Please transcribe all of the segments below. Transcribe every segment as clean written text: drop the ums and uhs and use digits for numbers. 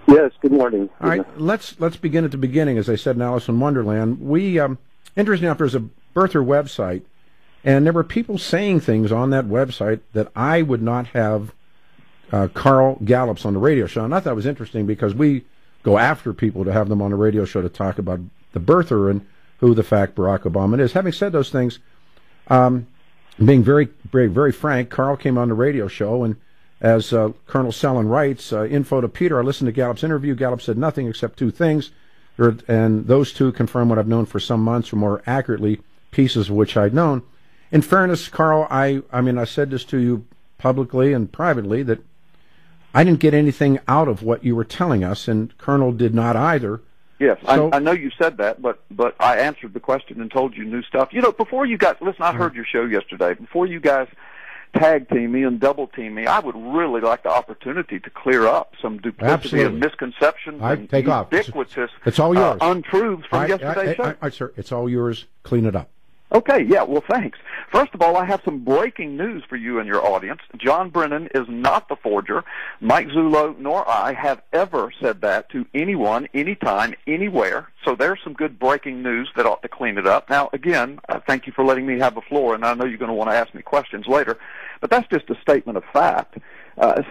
Yes, good morning. All right, let's begin at the beginning, as I said in Alice in Wonderland. We, interesting enough, there's a birther website, and there were people saying things on that website that I would not have Carl Gallups on the radio show. And I thought it was interesting because we go after people to have them on the radio show to talk about the birther and who the fact Barack Obama is. Having said those things, being very, very, very frank, Carl came on the radio show, and as Colonel Sellin writes, info to Peter, I listened to Gallup's interview. Gallup said nothing except two things, and those two confirm what I've known for some months, or more accurately, pieces of which I'd known. In fairness, Carl, I mean, I said this to you publicly and privately, that I didn't get anything out of what you were telling us, and Colonel did not either. Yes, so, I know you said that, but I answered the question and told you new stuff. You know, before you guys, listen, I heard your show yesterday. Before you guys tag team me and double team me, I would really like the opportunity to clear up some duplicity and misconceptions and ubiquitous it's all yours. Untruths from yesterday's show. Sir, it's all yours. Clean it up. Okay, yeah, well, thanks. First of all, I have some breaking news for you and your audience. John Brennan is not the forger. Mike Zullo nor I have ever said that to anyone, anytime, anywhere. So there's some good breaking news that ought to clean it up. Now, again, thank you for letting me have the floor, and I know you're going to want to ask me questions later, but that's just a statement of fact.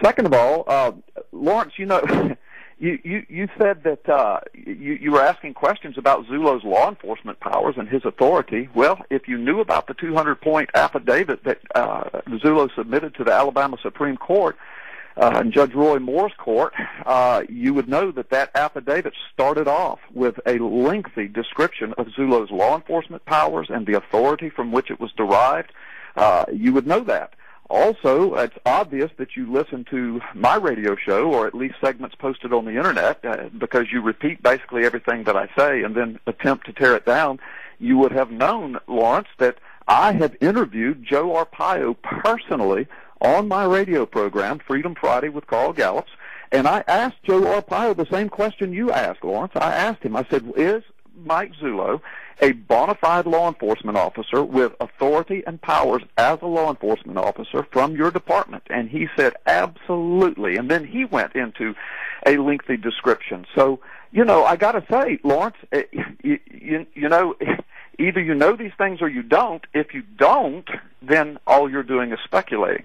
Second of all, Lawrence, you know... You said that you were asking questions about Zullo's law enforcement powers and his authority. Well, if you knew about the 200-point affidavit that Zullo submitted to the Alabama Supreme Court and Judge Roy Moore's court, you would know that that affidavit started off with a lengthy description of Zullo's law enforcement powers and the authority from which it was derived. You would know that. Also, it's obvious that you listen to my radio show, or at least segments posted on the Internet, because you repeat basically everything that I say and then attempt to tear it down. You would have known, Lawrence, that I have interviewed Joe Arpaio personally on my radio program, Freedom Friday with Carl Gallups, and I asked Joe Arpaio the same question you asked, Lawrence. I asked him, I said, is Mike Zullo a bona fide law enforcement officer with authority and powers as a law enforcement officer from your department? And he said, absolutely. And then he went into a lengthy description. So, you know, I got to say, Lawrence, you know, either you know these things or you don't. If you don't, then all you're doing is speculating.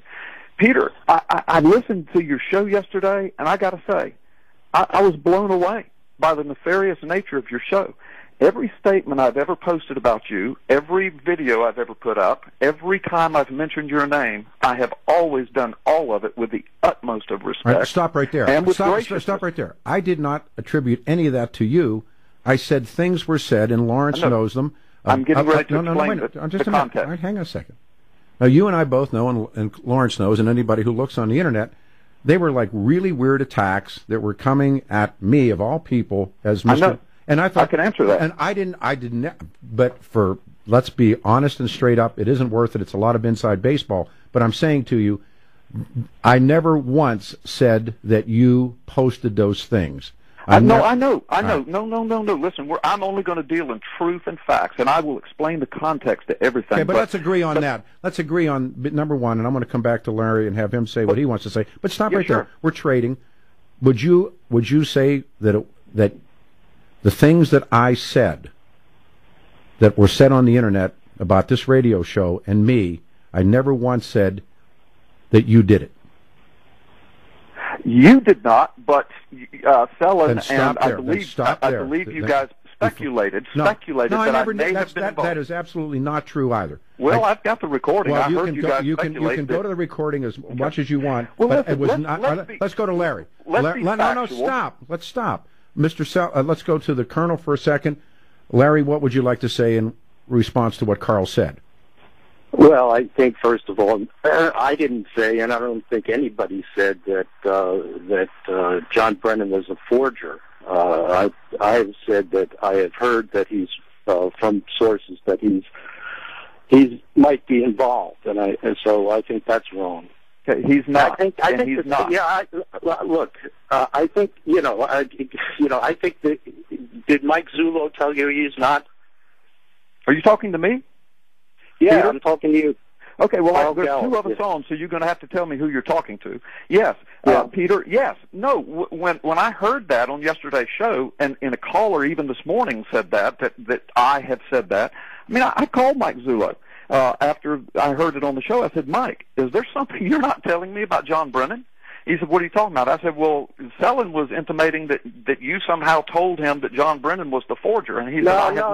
Peter, I listened to your show yesterday, and I got to say, I was blown away by the nefarious nature of your show. Every statement I've ever posted about you, every video I've ever put up, every time I've mentioned your name, I have always done all of it with the utmost of respect. All right, stop right there. And with stop right there. I did not attribute any of that to you. I said things were said, and Lawrence knows them. I'm getting ready to explain the context. All right, hang on a second. Now, you and I both know, and Lawrence knows, and anybody who looks on the Internet, they were like really weird attacks that were coming at me, of all people, as Mr. I know. And I thought I can answer that. And I didn't. But let's be honest and straight up, it isn't worth it. It's a lot of inside baseball. But I'm saying to you, I never once said that you posted those things. I know. Right. No. Listen, I'm only going to deal in truth and facts, and I will explain the context to everything. Okay, but let's agree on that. Let's agree on number one, and I'm going to come back to Larry and have him say what he wants to say. But stop right there. We're trading. Would you say that the things that I said that were said on the Internet about this radio show and me, I never once said that you did it? You did not, but Sellin and I believe you guys speculated that I may have been involved. That is absolutely not true either. Well, I've got the recording. Well, I heard you guys speculate. You can go to the recording as much as you want. Well, but listen, it was not. Let's go to Larry. No, stop. Let's stop. Mr. Let's go to the Colonel for a second. Larry, what would you like to say in response to what Carl said? Well, I think, first of all, I didn't say, and I don't think anybody said that John Brennan was a forger. I have said that I have heard that he's from sources that he might be involved, and so I think that's wrong. Okay, he's not. I think he's not. Yeah, look, I think I think that, did Mike Zullo tell you he's not? Are you talking to me? Yeah, Peter? I'm talking to you. Okay, well, Carl there's Gallups, two of us yeah. on, so you're going to have to tell me who you're talking to. Yes, Yeah. Peter, yes. No, when I heard that on yesterday's show, and a caller even this morning said that I had said that, I mean, I called Mike Zullo after I heard it on the show. I said, Mike, is there something you're not telling me about John Brennan? He said, what are you talking about? I said, well, Sellin was intimating that you somehow told him that John Brennan was the forger. And he said, No.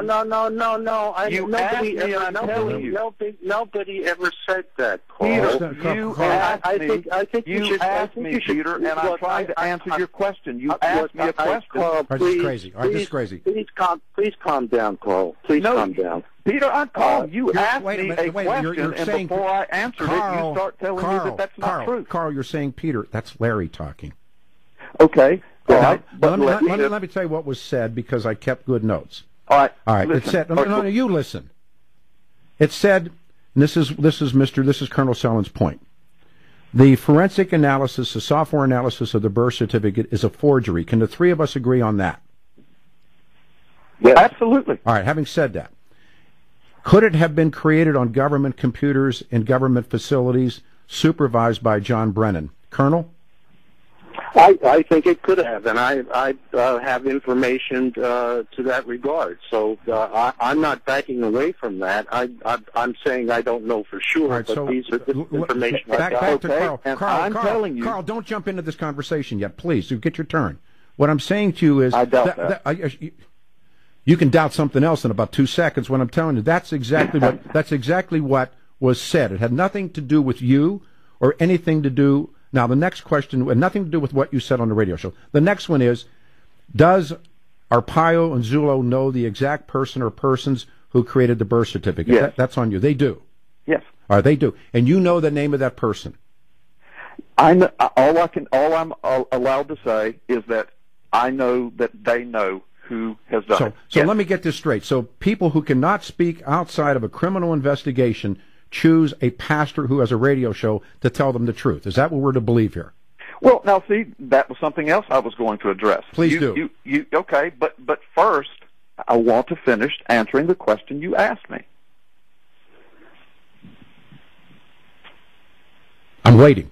Nobody ever said that, Carl. Peter, you asked me, Peter, and I'm trying to answer your question. You asked me a question. Carl, This is crazy. All right, this is crazy. Please calm down, Carl. Please calm down. Peter, I'm calm. You asked me a question, you're and saying, before I answered it, you start telling me that that's not true. Carl, you're saying, Peter, that's Larry talking. Okay. All right. But let me tell you what was said, because I kept good notes. All right. All right. Listen. It said, no, you listen. It said, and this is Colonel Sellin's point. The forensic analysis, the software analysis of the birth certificate is a forgery. Can the three of us agree on that? Yes. Absolutely. All right. Having said that, could it have been created on government computers in government facilities supervised by John Brennan? Colonel? I think it could have, and I have information to that regard. So I'm not backing away from that. I'm saying I don't know for sure, right, but so, these are the information I back got. to Carl. And Carl, telling you, Carl, don't jump into this conversation yet, please. You get your turn. What I'm saying to you is, I doubt that. You can doubt something else in about 2 seconds. When I'm telling you, that's exactly what was said. It had nothing to do with you or anything to do. Now, the next question had nothing to do with what you said on the radio show. The next one is, does Arpaio and Zullo know the exact person or persons who created the birth certificate? Yes. That's on you. They do. Yes. All right, they do. And you know the name of that person. All I'm allowed to say is that I know that they know who has done it. So Yes. let me get this straight. So people who cannot speak outside of a criminal investigation choose a pastor who has a radio show to tell them the truth. Is that what we're to believe here? Well, now see, that was something else I was going to address. Please do. Okay, but first, I want to finish answering the question you asked me. I'm waiting.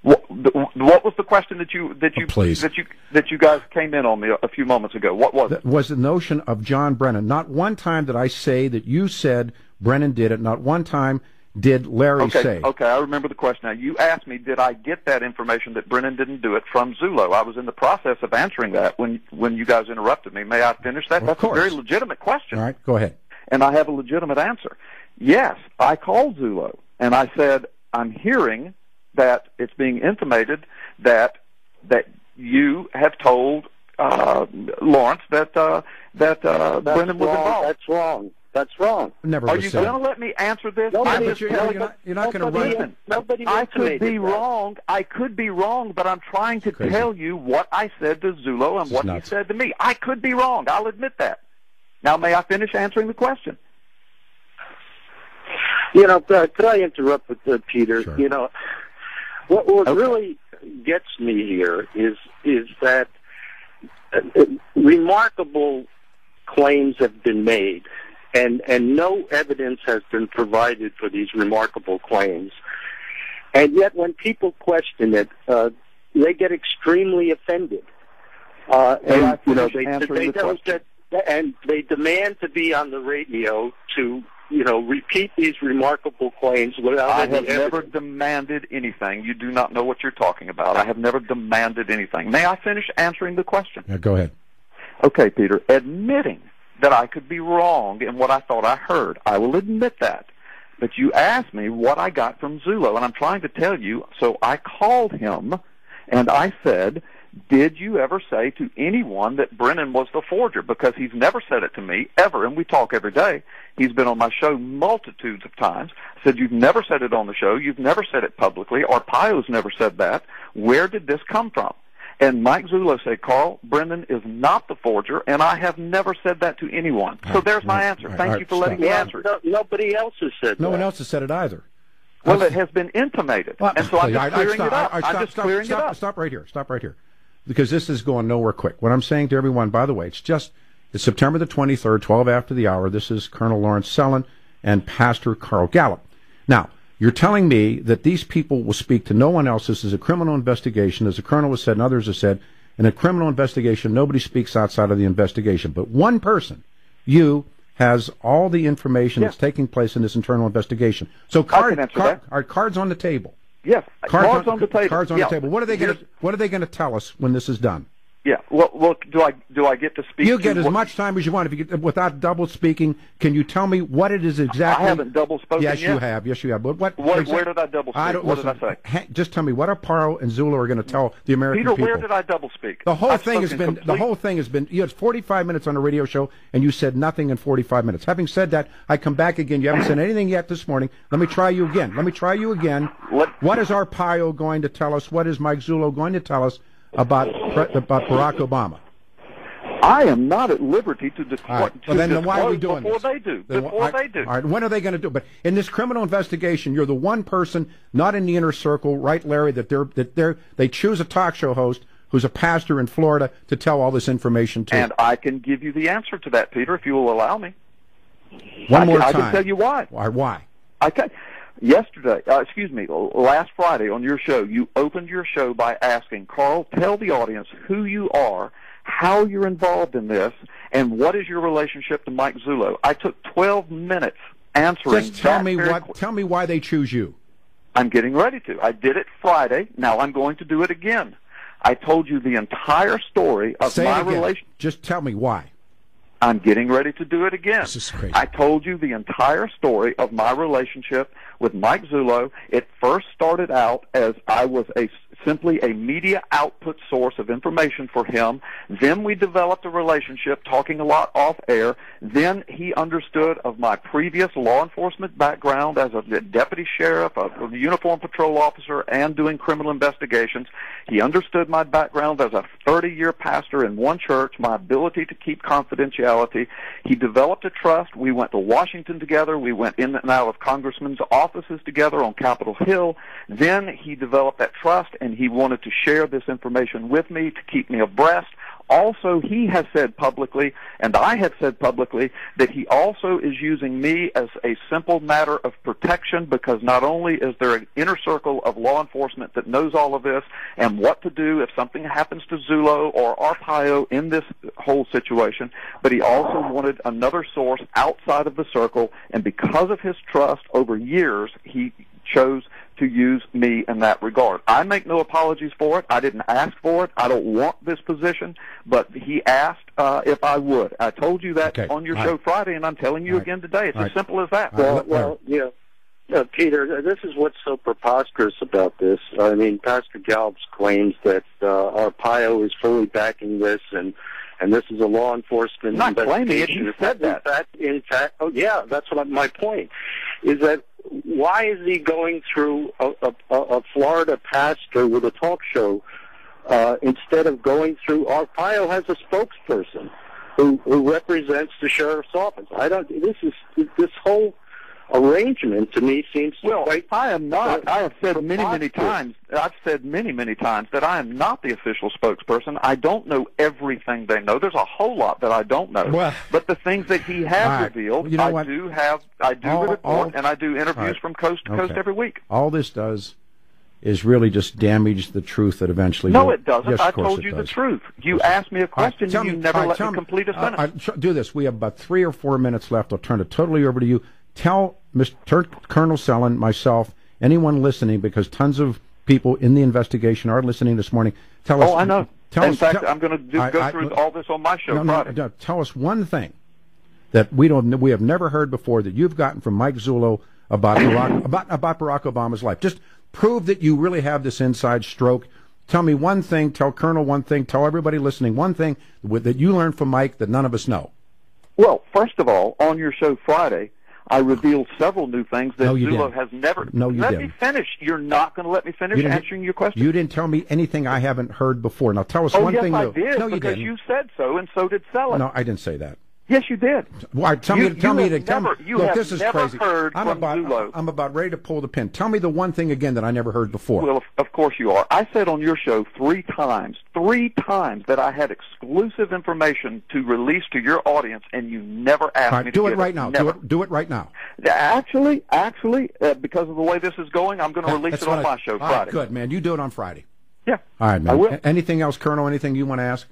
What was the question that you please. that you guys came in on me a few moments ago? What was it? Was the notion of John Brennan. Not one time did I say that you said Brennan did it. Not one time did Larry say. Okay, I remember the question now. You asked me, did I get that information that Brennan didn't do it from Zullo? I was in the process of answering that when you guys interrupted me. May I finish that? That's a very legitimate question. All right, go ahead. And I have a legitimate answer. Yes, I called Zullo, and I said, I'm hearing that it's being intimated that you have told Lawrence that Brennan was involved. That's wrong. Never Are was you said. going to let me answer this? You're not going to run. Nobody I could be intimated that. wrong. I could be wrong, but I'm trying to tell you what I said to Zullo and what he said to me. I could be wrong. I'll admit that. Now, may I finish answering the question? Could I interrupt with Peter? Sure. What really gets me here is that remarkable claims have been made, and no evidence has been provided for these remarkable claims. And yet, when people question it, they get extremely offended. And they demand to be on the radio to repeat these remarkable claims without I any have evidence. never demanded anything. You do not know what you're talking about. I have never demanded anything. May I finish answering the question? Yeah, go ahead. Okay, Peter. Admitting that I could be wrong in what I thought I heard, I will admit that. But you asked me what I got from Zullo, and I'm trying to tell you, so I called him, and I said, did you ever say to anyone that Brennan was the forger? Because he's never said it to me, ever, and we talk every day. He's been on my show multitudes of times. I said, you've never said it on the show. You've never said it publicly. Arpaio's never said that. Where did this come from? And Mike Zullo said, Carl, Brennan is not the forger, and I have never said that to anyone. So there's my answer. Thank you for letting me answer it. Nobody else has said that. No one else has said it either. Well, it has been intimated, and so I'm just clearing it up. I'm just clearing it up. Stop right here. Stop right here. Because this is going nowhere quick. What I'm saying to everyone, by the way, it's September the 23rd, 12 after the hour. This is Colonel Lawrence Sellin and Pastor Carl Gallup. Now, you're telling me that these people will speak to no one else. This is a criminal investigation, as the Colonel has said and others have said. In a criminal investigation, nobody speaks outside of the investigation. But one person, you, has all the information that's taking place in this internal investigation. So are cards on the table? Yes, cards on the table. Cards on the table. What are they going to tell us when this is done? Yeah. Well, do I get to speak? You get as much time as you want. If you get, without double speaking, can you tell me what it is exactly? I haven't double spoken yet. Yes, you have. But where did I double speak? What did I say? Just tell me what Paro and Zulu are going to tell the American people. Peter, where did I double speak? The whole thing has been. You had 45 minutes on a radio show, and you said nothing in 45 minutes. Having said that, I come back again. You haven't said anything yet this morning. Let me try you again. What is Arpaio going to tell us? What is Mike Zulu going to tell us about Barack Obama? I am not at liberty to disclose. Then why are we doing before this? They do. Before they do. All right. When are they going to do? But in this criminal investigation, you're the one person not in the inner circle, right, Larry? That they choose a talk show host who's a pastor in Florida to tell all this information to. And I can give you the answer to that, Peter, if you will allow me. One more time. I can tell you why. Why? Last Friday on your show, you opened your show by asking, Carl, tell the audience who you are, how you're involved in this, and what is your relationship to Mike Zulu. I took 12 minutes answering. Just tell me why they choose you. I'm getting ready to. I did it Friday. Now I'm going to do it again. I told you the entire story of my relationship. Just tell me why. I'm getting ready to do it again. This is crazy. I told you the entire story of my relationship with Mike Zulu. It first started out as I was simply a media output source of information for him. Then we developed a relationship, talking a lot off air. Then he understood of my previous law enforcement background as a deputy sheriff, a uniformed patrol officer, and doing criminal investigations. He understood my background as a 30-year pastor in one church, my ability to keep confidentiality. He developed a trust. We went to Washington together. We went in and out of congressmen's offices together on Capitol Hill. Then he developed that trust, and he wanted to share this information with me to keep me abreast. Also, he has said publicly, and I have said publicly, that he also is using me as a simple matter of protection, because not only is there an inner circle of law enforcement that knows all of this and what to do if something happens to Zulu or Arpaio in this whole situation, but he also wanted another source outside of the circle, and because of his trust over years, he chose to use me in that regard. I make no apologies for it. I didn't ask for it. I don't want this position, but he asked if I would. I told you that on your show Friday, and I'm telling you again today. It's as simple as that. Peter, this is what's so preposterous about this. I mean, Pastor Gallups claims that Arpaio is fully backing this, and this is a law enforcement investigation. Not claiming it, he said that. In fact, that's what my point is. That why is he going through a Florida pastor with a talk show instead of going through? Arpaio has a spokesperson who represents the sheriff's office. This whole arrangement to me seems quite. I am not. I have said many times. I've said many times that I am not the official spokesperson. I don't know everything they know. There's a whole lot that I don't know. Well, but the things that he has revealed, I do report, and I do interviews from coast to coast every week. All this does is really just damage the truth that eventually. No, it doesn't. Yes, I told you the truth. You asked me a question, and you never let me complete a sentence. Do this. We have about 3 or 4 minutes left. I'll turn it totally over to you. Tell Mr. Colonel Sellin, myself, anyone listening, because tons of people in the investigation are listening this morning. Tell us. Oh, I know. In fact, I'm going to go through all this on my show Friday. No, tell us one thing that we have never heard before that you've gotten from Mike Zulu about Barack Obama's life. Just prove that you really have this inside stroke. Tell me one thing. Tell Colonel one thing. Tell everybody listening one thing that you learned from Mike that none of us know. Well, first of all, on your show Friday, I revealed several new things that Zulu has never. No, you didn't. Let me finish. You're not going to let me finish answering your question? You didn't tell me anything I haven't heard before. Now tell us one thing new. Oh, yes, I did, no, you because didn't. You said so, and so did Sellin. No, I didn't say that. Yes, you did. Why? Tell me. Look, this is crazy. Heard from Zulo. I'm about ready to pull the pin. Tell me the one thing again that I never heard before. Well, of course you are. I said on your show three times that I had exclusive information to release to your audience, and you never asked me to do give it right now. Never. Do it right now. Actually, because of the way this is going, I'm going to release it on my show Friday. All right, good, man. You do it on Friday. Yeah. All right, man. I will. Anything else, Colonel? Anything you want to ask?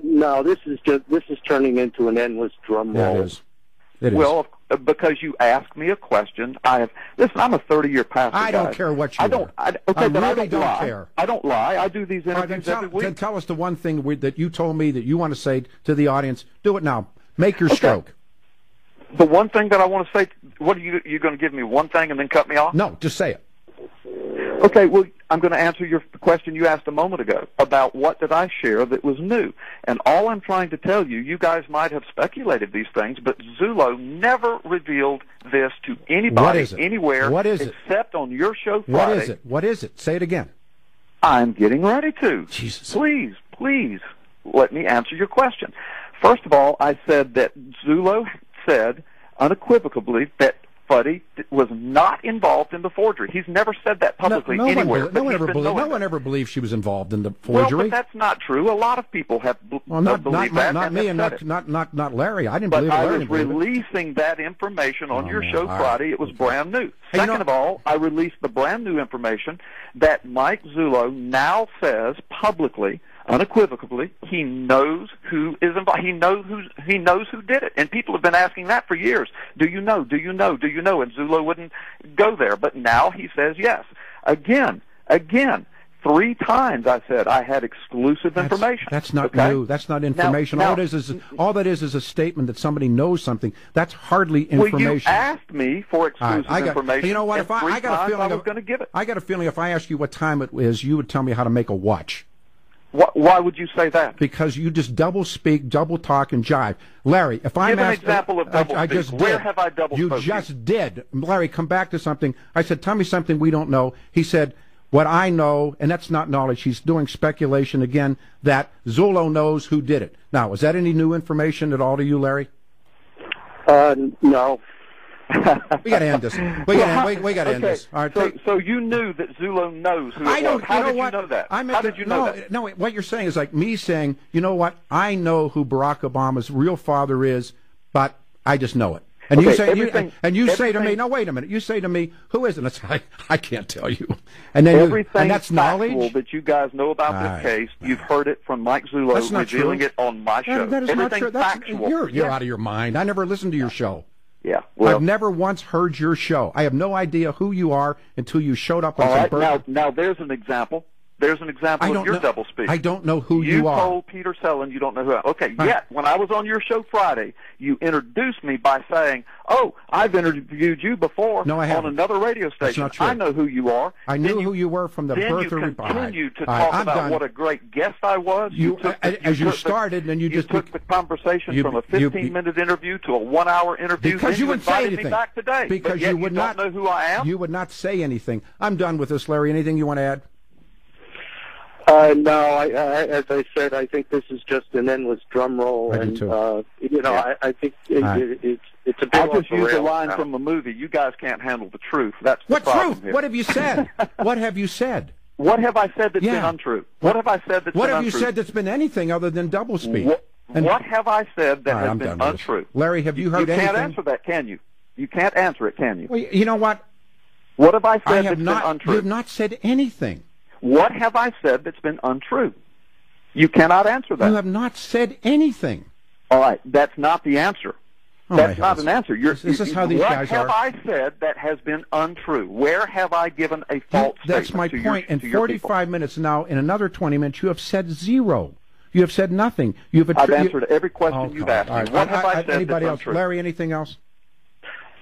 No, this is turning into an endless drum roll. Yeah, it is. Well, because you asked me a question, listen. I'm a 30-year pastor. I don't care what you are. I really don't care. I don't lie. I do these interviews every week. Then tell us the one thing that you told me that you want to say to the audience. Do it now. Make your stroke. The one thing that I want to say. What are you going to give me one thing and then cut me off? No, just say it. Okay, well, I'm going to answer your question you asked a moment ago about what did I share that was new. And all I'm trying to tell you, you guys might have speculated these things, but Zulo never revealed this to anybody anywhere except on your show Friday. What is it? Say it again. I'm getting ready to. Jesus. Please, let me answer your question. First of all, I said that Zulo said unequivocally that Buddy was not involved in the forgery. He's never said that publicly anywhere. No one ever believed she was involved in the forgery. Well, but that's not true. A lot of people have not believed that. Not me and not Larry. I didn't believe it. But I was releasing that information on your show Friday. It was brand new. Second of all, I released the brand new information that Mike Zulo now says publicly, unequivocally, he knows who is involved. He knows who did it, and people have been asking that for years. Do you know? Do you know? Do you know? And Zulo wouldn't go there, but now he says yes. Again, 3 times I said I had exclusive information. That's not new. That's not information. All that is a statement that somebody knows something. That's hardly information. Well, you asked me for exclusive information. You know what? If I got a feeling I was going to give it. I got a feeling if I asked you what time it is, you would tell me how to make a watch. Why would you say that? Because you just double speak, double talk, and jive. Larry, if I'm asked... Give an example of double speak. Just Where did. have I double spoken? You just did. Larry, come back to something. I said, tell me something we don't know. He said, what I know, and that's not knowledge. He's doing speculation again, that Zulo knows who did it. Now, is that any new information at all to you, Larry? No. We got to end this. We got to end this. All right. So you knew that Zulo knows who it was. How did you know that? How did you know that? No, what you're saying is like me saying, you know what? I know who Barack Obama's real father is, but I just know it. And you say to me, no, wait a minute. You say to me, who is it? It's like, I can't tell you. And then and that's knowledge that you guys know about this case. You've heard it from Mike Zulo revealing it on my show. That is not true. Factual. You're out of your mind. I never listened to your show. Yeah, well, I've never once heard your show. I have no idea who you are until you showed up on some right, now there's an example. There's an example of your doublespeak. I don't know who you are. You told Peter Sellin you don't know who I am. Okay, yet when I was on your show Friday, you introduced me by saying, oh, I've interviewed you before on another radio station. That's not true. I know who you are. I knew who you were from the birth of Then you continued to talk about what a great guest I was. You started, you took the conversation from a 15-minute interview to a 1-hour interview. Because you wouldn't say anything. Me back today. Because you would not know who I am. You would not say anything. I'm done with this, Larry. Anything you want to add? No, as I said, I think this is just an endless drum roll, I do too. I think it's a bit. I just used a line from a movie. You guys can't handle the truth. That's the problem truth? Here. What have you said? What have you said? What have I said that's been untrue? What have I said that's been untrue? What have you said that's been anything other than doublespeak? What have I said that has been untrue? Larry, have you heard anything? You can't answer that, can you? You can't answer it, can you? Well, you know what? What have I said that's been untrue? You have not said anything. What have I said that's been untrue? You cannot answer that. You have not said anything. All right, that's not the answer. That's not an answer. This is how these guys are. What have I said that has been untrue? Where have I given a false statement? That's my point. In 45 minutes now, in another 20 minutes, you have said zero. You have said nothing. I've answered every question you've asked me. What have I said anybody that's else? untrue? Larry, anything else?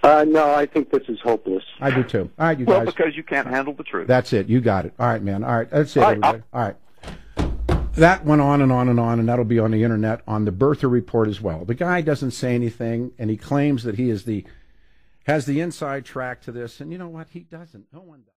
No, I think this is hopeless. I do too. All right, you guys. Well, because you can't handle the truth. That's it. You got it. All right, man. All right, that's it, everybody. All right. That went on and on and on, and that'll be on the internet on the birther report as well. The guy doesn't say anything, and he claims that he has the inside track to this, and you know what? He doesn't. No one does.